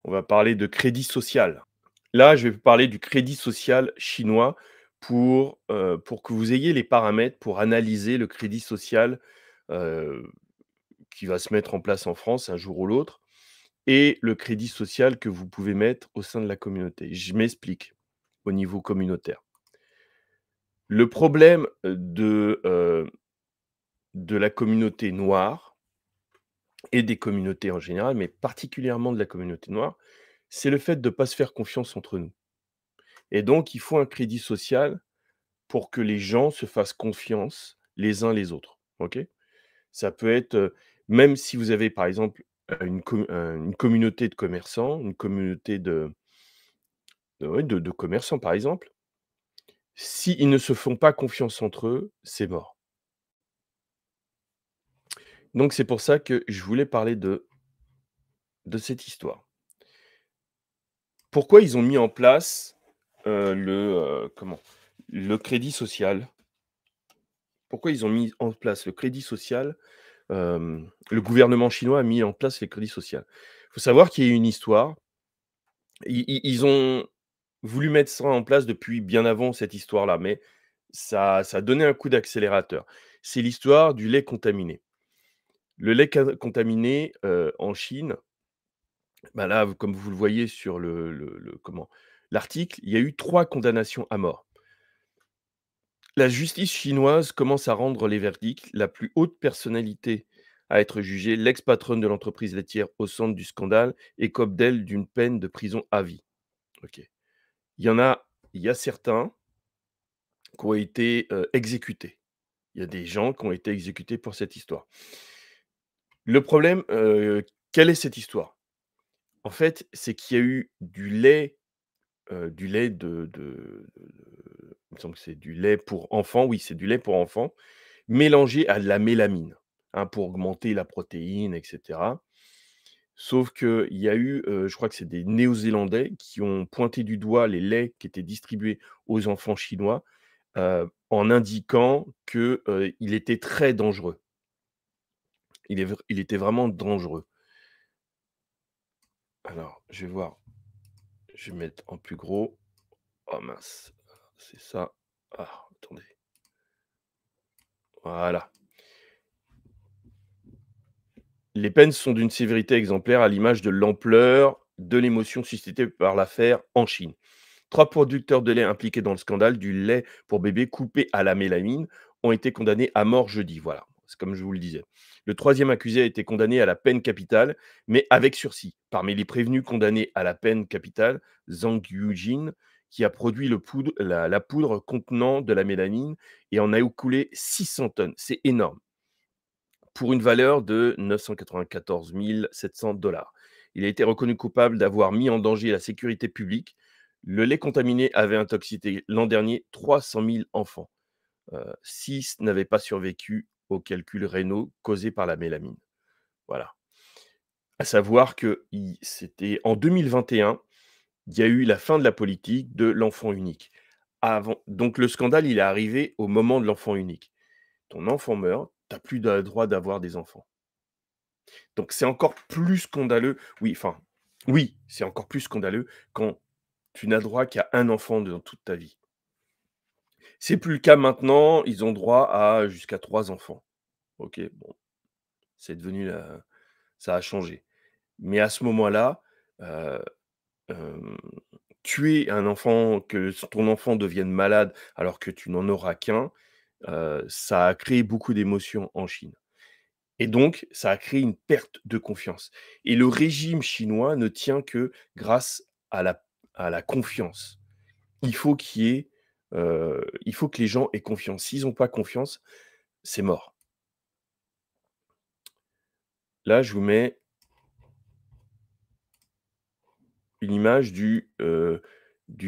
On va parler de crédit social. Là, je vais vous parler du crédit social chinois pour que vous ayez les paramètres pour analyser le crédit social, heu, qui va se mettre en place en France un jour ou l'autre et le crédit social que vous pouvez mettre au sein de la communauté. Je m'explique, au niveau communautaire. Le problème, de la communauté noire et des communautés en général, mais particulièrement de la communauté noire, c'est le fait de ne pas se faire confiance entre nous et donc il faut un crédit social pour que les gens se fassent confiance les uns les autres, OK? Ça peut être, même si vous avez par exemple, une communauté de commerçants, une communauté ouais, de commerçants par exemple, s'ils ne se font pas confiance entre eux, c'est mort. Donc c'est pour ça que je voulais parler de cette histoire. Pourquoi ils ont mis en place, le crédit social? Pourquoi ils ont mis en place le crédit social? Le gouvernement chinois a mis en place les crédits social. Il faut savoir qu'il y a eu une histoire. Ils ont voulu mettre ça en place depuis bien avant cette histoire-là, mais ça a donné un coup d'accélérateur. C'est l'histoire du lait contaminé. Le lait contaminé, en Chine, bah, là, comme vous le voyez sur l'article, il y a eu 3 condamnations à mort. La justice chinoise commence à rendre les verdicts. La plus haute personnalité à être jugée, l'ex-patronne de l'entreprise laitière au centre du scandale, écope d'elle d'une peine de prison à vie. OK. Il y a certains qui ont été, exécutés. Il y a des gens qui ont été exécutés pour cette histoire. Le problème, quelle est cette histoire? En fait, c'est qu'il y a eu du lait il me semble que c'est du lait pour enfants, oui, c'est du lait pour enfants, mélangé à de la mélamine, hein, pour augmenter la protéine et cetera. Sauf qu'il y a eu, je crois que c'est des Néo-Zélandais qui ont pointé du doigt les laits qui étaient distribués aux enfants chinois, en indiquant que, il était très dangereux. Il était vraiment dangereux. Alors, je vais voir, je vais mettre en plus gros. Oh mince, c'est ça. Ah, attendez, voilà. Les peines sont d'une sévérité exemplaire à l'image de l'ampleur de l'émotion suscitée par l'affaire en Chine. 3 producteurs de lait impliqués dans le scandale du lait pour bébé coupé à la mélamine ont été condamnés à mort jeudi. Voilà, c'est comme je vous le disais. Le troisième accusé a été condamné à la peine capitale, mais avec sursis. Parmi les prévenus condamnés à la peine capitale, Zhang Yujin, qui a produit la poudre contenant de la mélamine et en a écoulé 600 tonnes. C'est énorme pour une valeur de 994 700 $. Il a été reconnu coupable d'avoir mis en danger la sécurité publique. Le lait contaminé avait intoxiqué l'an dernier 300 000 enfants. 6 n'avaient pas survécu aux calculs rénaux causés par la mélamine. Voilà. À savoir que c'était en 2021, il y a eu la fin de la politique de l'enfant unique. Avant, donc le scandale, il est arrivé au moment de l'enfant unique. Ton enfant meurt, tu as plus le droit d'avoir des enfants. Donc c'est encore plus scandaleux. Oui, enfin, oui, c'est encore plus scandaleux quand tu n'as droit qu'à un enfant dans toute ta vie. C'est plus le cas maintenant, ils ont droit à jusqu'à 3 enfants. OK, bon, c'est devenu la ça a changé. Mais à ce moment-là, heu, hem, tuer un enfant, que ton enfant devienne malade alors que tu n'en auras qu'un, ça a créé beaucoup d'émotions en Chine. Et donc, ça a créé une perte de confiance. Et le régime chinois ne tient que grâce à la confiance. Il faut qu'il y ait, il faut que les gens aient confiance. S'ils ont pas confiance, c'est mort. Là, je vous mets une image du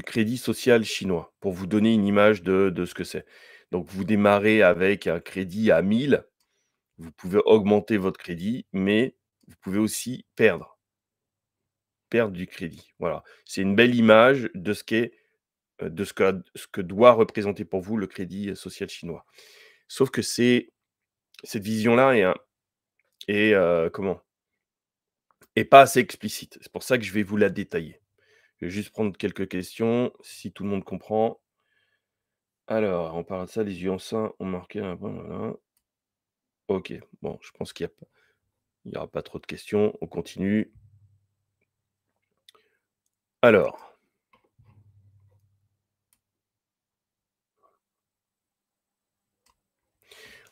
crédit social chinois, pour vous donner une image de ce que c'est. Donc vous démarrez avec un crédit à 1000, vous pouvez augmenter votre crédit, mais vous pouvez aussi perdre du crédit. Voilà, c'est une belle image de ce qu'est, ce que doit représenter pour vous le crédit, social chinois. Sauf que cette vision-là est comment? et pas assez explicite. C'est pour ça que je vais vous la détailler. Je vais juste prendre quelques questions, si tout le monde comprend. Alors, on parle de ça, les yeux enceints ont marqué un point, voilà. OK, bon, je pense qu'il y aura pas trop de questions, on continue. Alors,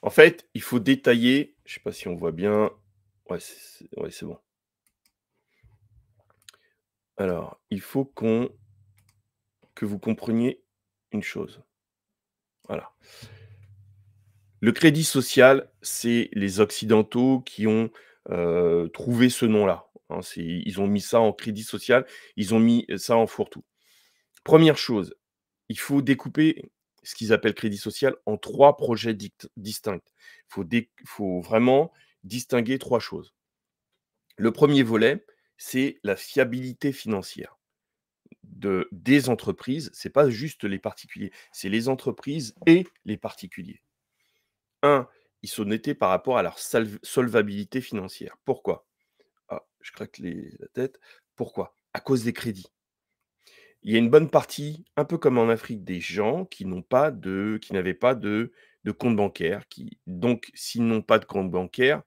en fait, il faut détailler, je sais pas si on voit bien. Ouais, c'est bon. Alors, il faut que vous compreniez une chose. Voilà. Le crédit social, c'est les occidentaux qui ont, trouvé ce nom-là, hein. Ils ont mis ça en crédit social, ils ont mis ça en fourre-tout. Première chose, il faut découper ce qu'ils appellent crédit social en 3 projets distincts. Faut vraiment distinguer 3 choses. Le premier volet, c'est la fiabilité financière des entreprises. C'est pas juste les particuliers, c'est les entreprises et les particuliers. 1, ils sont notés par rapport à leur solvabilité financière. Pourquoi? Ah, je craque la tête. Pourquoi? À cause des crédits. Il y a une bonne partie, un peu comme en Afrique, des gens qui n'avaient pas de compte bancaire, donc s'ils n'ont pas de compte bancaire,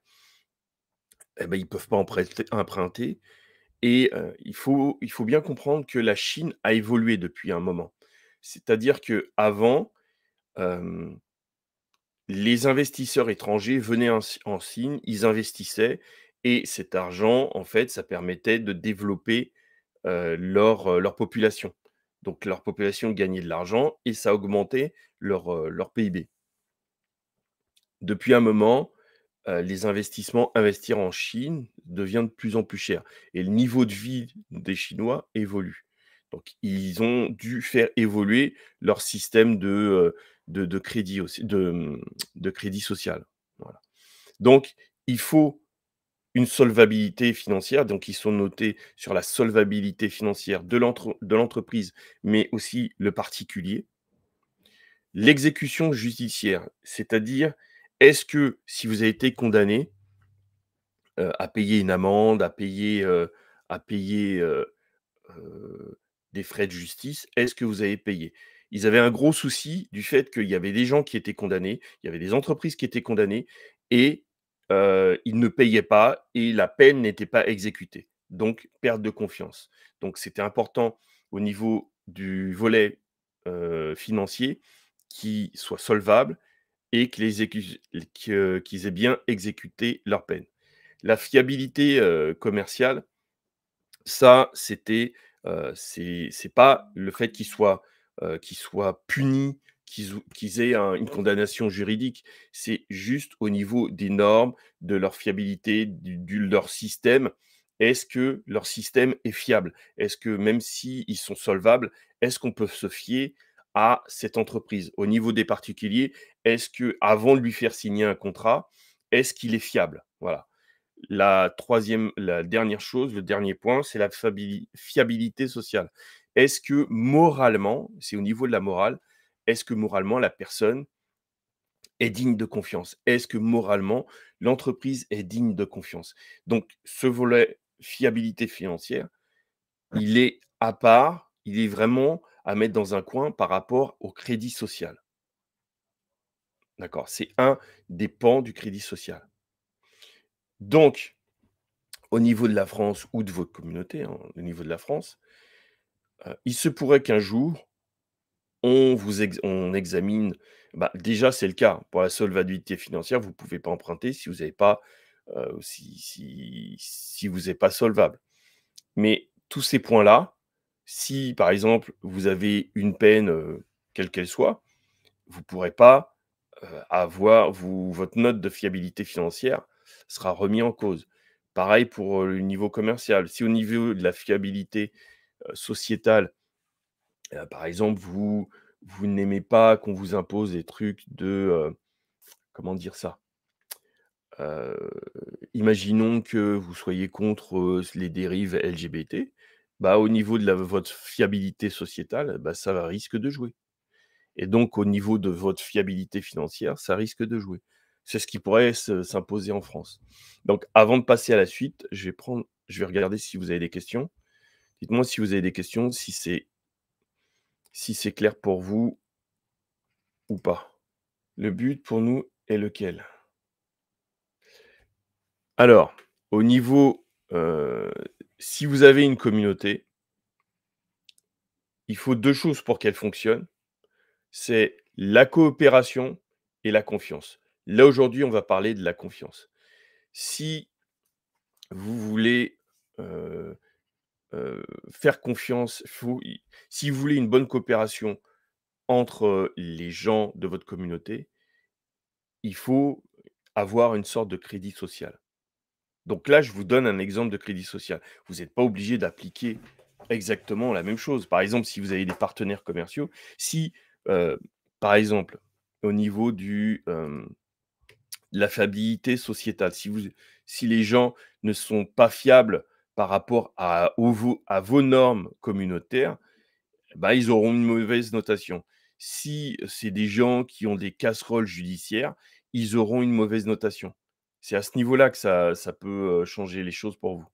eh ben, ils peuvent pas emprunter et il faut bien comprendre que la Chine a évolué depuis un moment. C'est-à-dire qu'avant, hem, les investisseurs étrangers venaient en Chine, ils investissaient et cet argent, en fait, ça permettait de développer, leur population. Donc leur population gagnait de l'argent et ça augmentait leur PIB. Depuis un moment, les investir en Chine devient de plus en plus cher et le niveau de vie des Chinois évolue. Donc ils ont dû faire évoluer leur système de crédit aussi de crédit social. Voilà. Donc il faut une solvabilité financière, donc ils sont notés sur la solvabilité financière de l'entreprise, mais aussi le particulier. L'exécution judiciaire, c'est-à-dire, est-ce que si vous avez été condamné, à payer une amende, à payer, des frais de justice, est-ce que vous avez payé? Ils avaient un gros souci du fait qu'il y avait des gens qui étaient condamnés, il y avait des entreprises qui étaient condamnées et ils ne payaient pas et la peine n'était pas exécutée. Donc perte de confiance. Donc c'était important au niveau du volet, financier, qu'ils soient solvables et que les écus que qu'ils aient bien exécuté leur peine. La fiabilité, commerciale, ça, c'est pas le fait qu'ils soient punis, qu'ils aient une condamnation juridique. C'est juste au niveau des normes, de leur fiabilité, leur système. Est-ce que leur système est fiable? Est-ce que même s'ils sont solvables, est-ce qu'on peut se fier à cette entreprise? Au niveau des particuliers, est-ce que avant de lui faire signer un contrat, est-ce qu'il est fiable? Voilà. La dernière chose, le dernier point, c'est la fiabilité sociale. Est-ce que moralement, c'est au niveau de la morale, est-ce que moralement la personne est digne de confiance? Est-ce que moralement l'entreprise est digne de confiance? Donc ce volet fiabilité financière, il est à part, il est vraiment à mettre dans un coin par rapport au crédit social. D'accord? C'est un des pans du crédit social. Donc au niveau de la France ou de votre communauté, hein, au niveau de la France, il se pourrait qu'un jour, on examine, bah, déjà, c'est le cas pour la solvabilité financière, vous ne pouvez pas emprunter si vous n'avez pas, si vous n'êtes pas solvable. Mais tous ces points-là, si, par exemple, vous avez une peine, quelle qu'elle soit, vous ne pourrez pas, avoir votre note de fiabilité financière sera remis en cause. Pareil pour, le niveau commercial. Si au niveau de la fiabilité, sociétale, par exemple, vous n'aimez pas qu'on vous impose des trucs comment dire ça? Heu, Imaginons que vous soyez contre, les dérives LGBT, bah, au niveau de votre fiabilité sociétale, bah, ça risque de jouer. Et donc au niveau de votre fiabilité financière, ça risque de jouer. C'est ce qui pourrait s'imposer en France. Donc avant de passer à la suite, je vais regarder si vous avez des questions. Dites-moi si vous avez des questions, si c'est clair pour vous ou pas. Le but pour nous est lequel? Alors, au niveau, si vous avez une communauté, il faut 2 choses pour qu'elle fonctionne, c'est la coopération et la confiance. Là, aujourd'hui, on va parler de la confiance. Si vous voulez, heu faire confiance, si vous voulez une bonne coopération entre, les gens de votre communauté, il faut avoir une sorte de crédit social. Donc là, je vous donne un exemple de crédit social. Vous n'êtes pas obligé d'appliquer exactement la même chose. Par exemple, si vous avez des partenaires commerciaux, si, heu, par exemple, au niveau de la fiabilité sociétale, si les gens ne sont pas fiables par rapport à vos normes communautaires, bah, ils auront une mauvaise notation. Si c'est des gens qui ont des casseroles judiciaires, ils auront une mauvaise notation. C'est à ce niveau-là que ça peut, changer les choses pour vous.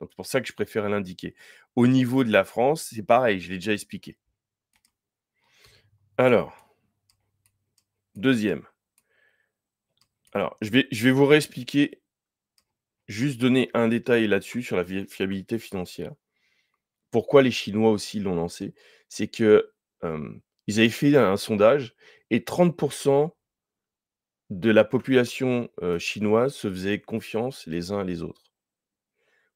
Donc c'est pour ça que je préfère l'indiquer. Au niveau de la France, c'est pareil, je l'ai déjà expliqué. Alors, deuxième. Alors je vais vous réexpliquer, juste donner un détail là-dessus sur la fiabilité financière. Pourquoi les Chinois aussi l'ont lancé? C'est que, ils avaient fait un sondage et 30 de la population, chinoise se faisaient confiance les uns les autres.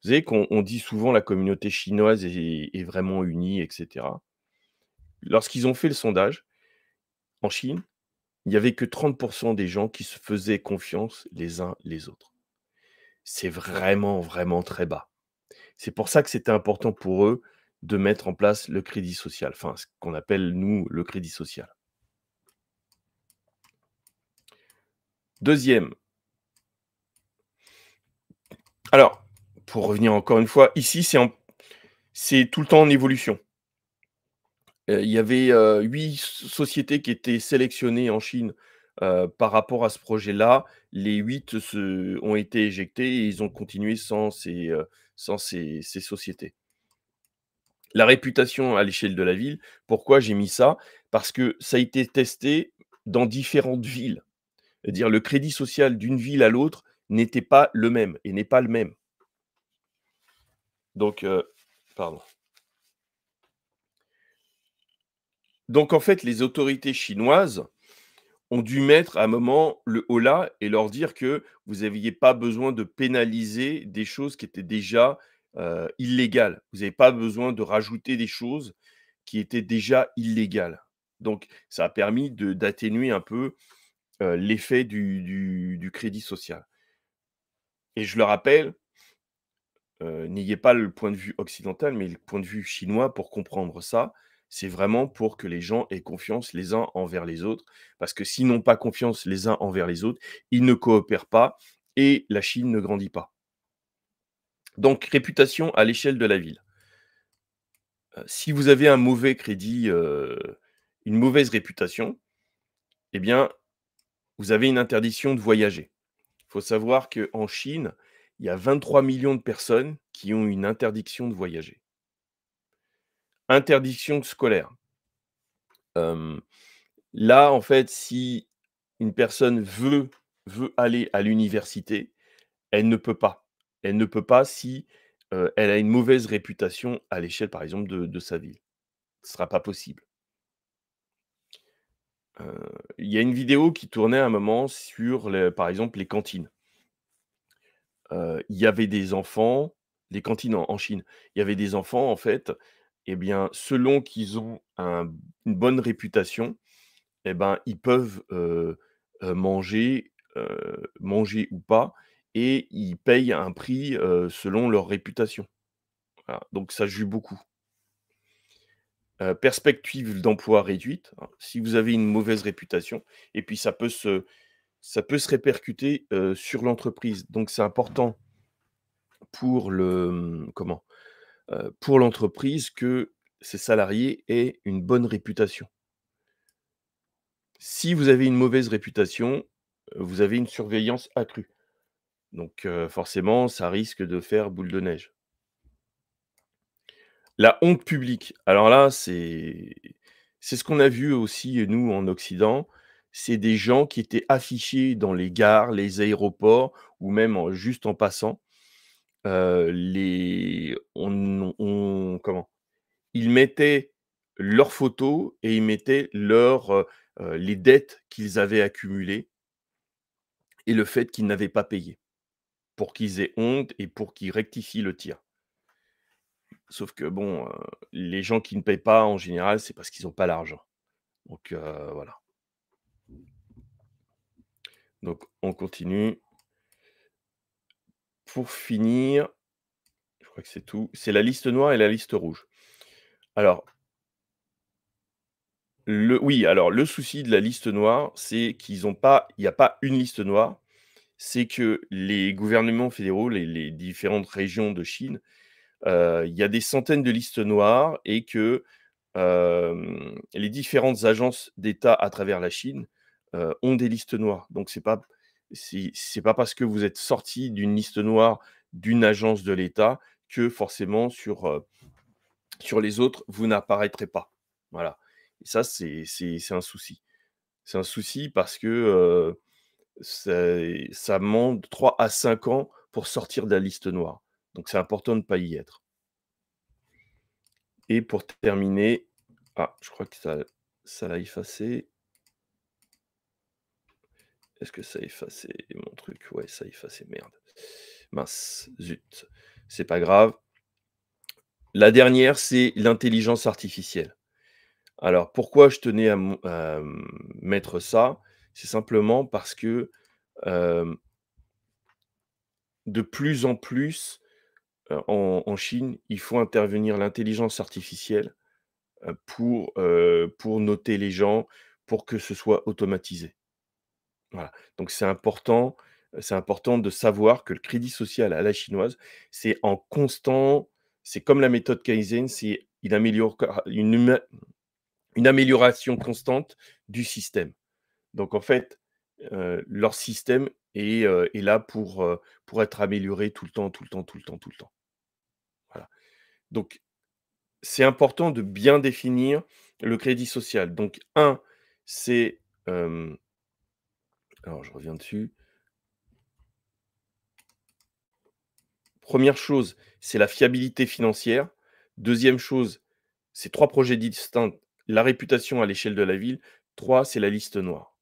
Vous savez qu'on dit souvent la communauté chinoise est vraiment unie et cetera. Lorsqu'ils ont fait le sondage, en Chine, il y avait que 30 des gens qui se faisaient confiance les uns les autres. C'est vraiment, vraiment très bas. C'est pour ça que c'était important pour eux de mettre en place le crédit social, enfin ce qu'on appelle nous le crédit social. Deuxième. Alors, pour revenir encore une fois, ici c'est tout le temps en évolution. Il y avait, 8 sociétés qui étaient sélectionnées en Chine, par rapport à ce projet-là. Les 8 ont été éjectés et ils ont continué sans ces sociétés. La réputation à l'échelle de la ville, pourquoi j'ai mis ça? Parce que ça a été testé dans différentes villes. C'est-à-dire le crédit social d'une ville à l'autre n'était pas le même et n'est pas le même. Donc, pardon. Donc en fait, les autorités chinoises ont dû mettre à un moment le holà et leur dire que vous aviez pas besoin de pénaliser des choses qui étaient déjà, illégales. Vous avez pas besoin de rajouter des choses qui étaient déjà illégales. Donc ça a permis d'atténuer un peu, l'effet du crédit social et je le rappelle, n'ayez pas le point de vue occidental, mais le point de vue chinois pour comprendre ça. C'est vraiment pour que les gens aient confiance les uns envers les autres, parce que s'ils n'ont pas confiance les uns envers les autres, ils ne coopèrent pas et la Chine ne grandit pas. Donc réputation à l'échelle de la ville. Si vous avez un mauvais crédit, une mauvaise réputation, eh bien, vous avez une interdiction de voyager. Il faut savoir qu'en Chine, il y a 23 millions de personnes qui ont une interdiction de voyager. Interdiction scolaire. Hem, Là, en fait, si une personne veut aller à l'université, elle ne peut pas. Elle ne peut pas si, elle a une mauvaise réputation à l'échelle, par exemple, de sa ville. Ce sera pas possible. Il y a une vidéo qui tournait à un moment sur par exemple, les cantines. Il y avait des enfants les cantines en Chine. Il y avait des enfants, en fait, et bien, selon qu'ils ont une bonne réputation, et ben, ils peuvent, manger ou pas et ils payent un prix, selon leur réputation. Voilà, donc ça joue beaucoup. Perspective d'emploi réduite, hein, si vous avez une mauvaise réputation et puis ça peut se répercuter, sur l'entreprise. Donc c'est important pour pour l'entreprise que ses salariés aient une bonne réputation. Si vous avez une mauvaise réputation, vous avez une surveillance accrue. Donc forcément, ça risque de faire boule de neige. La honte publique, alors là, c'est ce qu'on a vu aussi, nous, en Occident. C'est des gens qui étaient affichés dans les gares, les aéroports ou même juste en passant. Les on comment? Ils mettaient leurs photos et ils mettaient les dettes qu'ils avaient accumulées et le fait qu'ils n'avaient pas payé, pour qu'ils aient honte et pour qu'ils rectifient le tir. Sauf que bon, les gens qui ne payent pas en général, c'est parce qu'ils ont pas l'argent. Donc voilà. Donc on continue. Pour finir, je crois que c'est tout, c'est la liste noire et la liste rouge. Alors le souci de la liste noire, c'est qu'ils ont pas il y a pas une liste noire, c'est que les gouvernements fédéraux, les différentes régions de Chine, il y a des centaines de listes noires et que, les différentes agences d'État à travers la Chine, ont des listes noires. Donc c'est pas parce que vous êtes sorti d'une liste noire d'une agence de l'État que forcément sur les autres, vous n'apparaîtrez pas. Voilà, et ça, c'est un souci. C'est un souci parce que, ça demande 3 à 5 ans pour sortir de la liste noire. Donc c'est important de ne pas y être. Et pour terminer, je crois que ça l'a effacé. Est-ce que ça a effacé mon truc? Ouais, ça a effacé, merde. Mince, zut, c'est pas grave. La dernière, c'est l'intelligence artificielle. Alors pourquoi je tenais à mettre ça? C'est simplement parce que, hem, de plus en plus, en Chine, il faut intervenir l'intelligence artificielle, pour noter les gens, pour que ce soit automatisé. Voilà, donc c'est important de savoir que le crédit social à la chinoise, c'est en constant c'est comme la méthode Kaizen, c'est une amélioration constante du système. Donc en fait, leur système est là pour être amélioré tout le temps, tout le temps, tout le temps, tout le temps. Voilà. Donc c'est important de bien définir le crédit social. Donc un, c'est, alors je reviens dessus. Première chose, c'est la fiabilité financière. Deuxième chose, c'est 3 projets distincts, la réputation à l'échelle de la ville. 3, c'est la liste noire.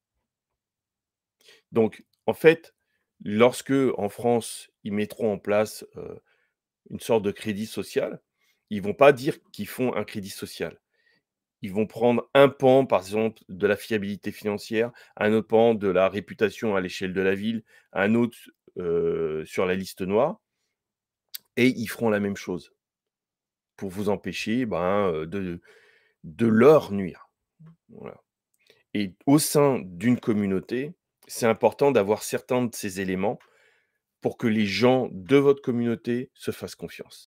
Donc en fait, lorsque en France, ils mettront en place, une sorte de crédit social, ils vont pas dire qu'ils font un crédit social. Ils vont prendre un pan, par exemple, de la fiabilité financière, un autre pan de la réputation à l'échelle de la ville, un autre, sur la liste noire et ils feront la même chose pour vous empêcher, de leur nuire. Voilà, et au sein d'une communauté, c'est important d'avoir certains de ces éléments pour que les gens de votre communauté se fassent confiance.